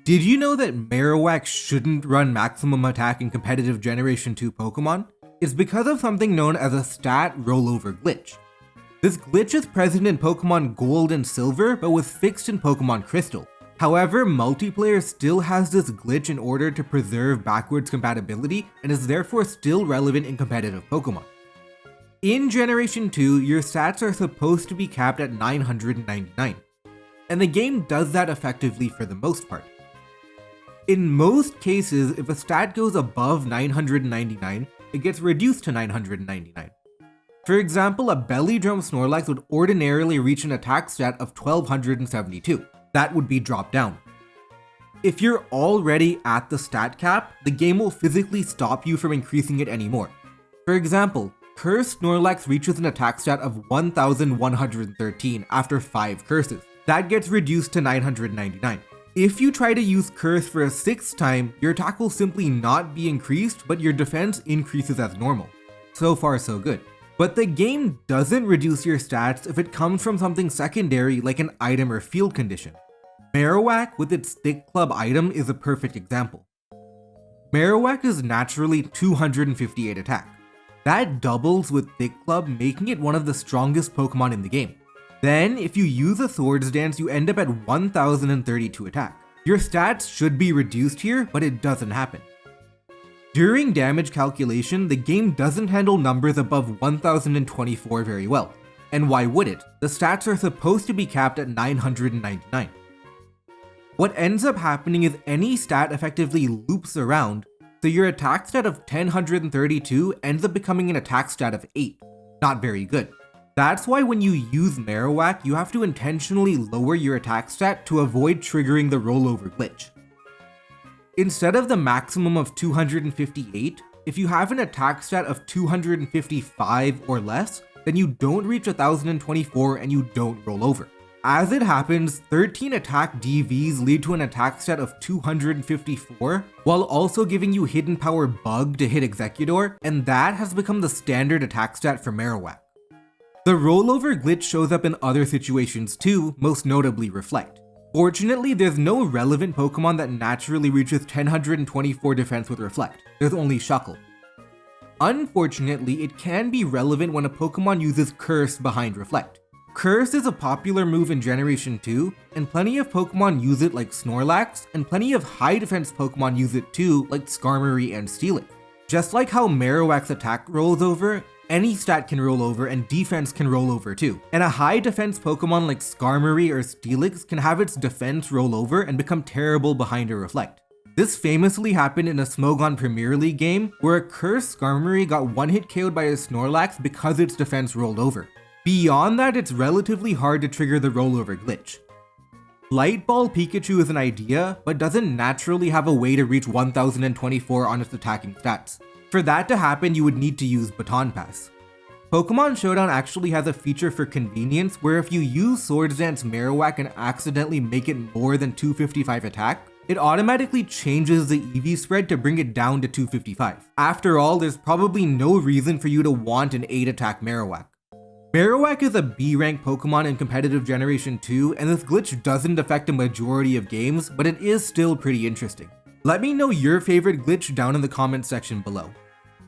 Did you know that Marowak shouldn't run maximum attack in competitive Generation 2 Pokemon? It's because of something known as a stat rollover glitch. This glitch is present in Pokemon Gold and Silver, but was fixed in Pokemon Crystal. However, multiplayer still has this glitch in order to preserve backwards compatibility and is therefore still relevant in competitive Pokemon. In Generation 2, your stats are supposed to be capped at 999, and the game does that effectively for the most part. In most cases, if a stat goes above 999, it gets reduced to 999. For example, a Belly Drum Snorlax would ordinarily reach an attack stat of 1272. That would be dropped down. If you're already at the stat cap, the game will physically stop you from increasing it anymore. For example, Cursed Snorlax reaches an attack stat of 1113 after 5 curses. That gets reduced to 999. If you try to use Curse for a 6th time, your attack will simply not be increased, but your defense increases as normal. So far so good. But the game doesn't reduce your stats if it comes from something secondary like an item or field condition. Marowak with its Thick Club item is a perfect example. Marowak is naturally 258 attack. That doubles with Thick Club, making it one of the strongest Pokemon in the game. Then, if you use a Swords Dance, you end up at 1032 attack. Your stats should be reduced here, but it doesn't happen. During damage calculation, the game doesn't handle numbers above 1024 very well. And why would it? The stats are supposed to be capped at 999. What ends up happening is any stat effectively loops around, so your attack stat of 1032 ends up becoming an attack stat of 8. Not very good. That's why when you use Marowak, you have to intentionally lower your attack stat to avoid triggering the rollover glitch. Instead of the maximum of 258, if you have an attack stat of 255 or less, then you don't reach 1024 and you don't roll over. As it happens, 13 attack DVs lead to an attack stat of 254, while also giving you Hidden Power Bug to hit Executor, and that has become the standard attack stat for Marowak. The rollover glitch shows up in other situations too, most notably Reflect. Fortunately, there's no relevant Pokemon that naturally reaches 1024 defense with Reflect. There's only Shuckle. Unfortunately, it can be relevant when a Pokemon uses Curse behind Reflect. Curse is a popular move in Generation 2, and plenty of Pokemon use it like Snorlax, and plenty of high defense Pokemon use it too like Skarmory and Steelix. Just like how Marowak's attack rolls over, any stat can roll over and defense can roll over too. And a high defense Pokemon like Skarmory or Steelix can have its defense roll over and become terrible behind a Reflect. This famously happened in a Smogon Premier League game where a cursed Skarmory got one-hit KO'd by a Snorlax because its defense rolled over. Beyond that, it's relatively hard to trigger the rollover glitch. Light Ball Pikachu is an idea, but doesn't naturally have a way to reach 1024 on its attacking stats. For that to happen, you would need to use Baton Pass. Pokemon Showdown actually has a feature for convenience where if you use Swords Dance Marowak and accidentally make it more than 255 attack, it automatically changes the EV spread to bring it down to 255. After all, there's probably no reason for you to want an 8 attack Marowak. Marowak is a B rank Pokemon in competitive Generation 2, and this glitch doesn't affect a majority of games, but it is still pretty interesting. Let me know your favorite glitch down in the comments section below.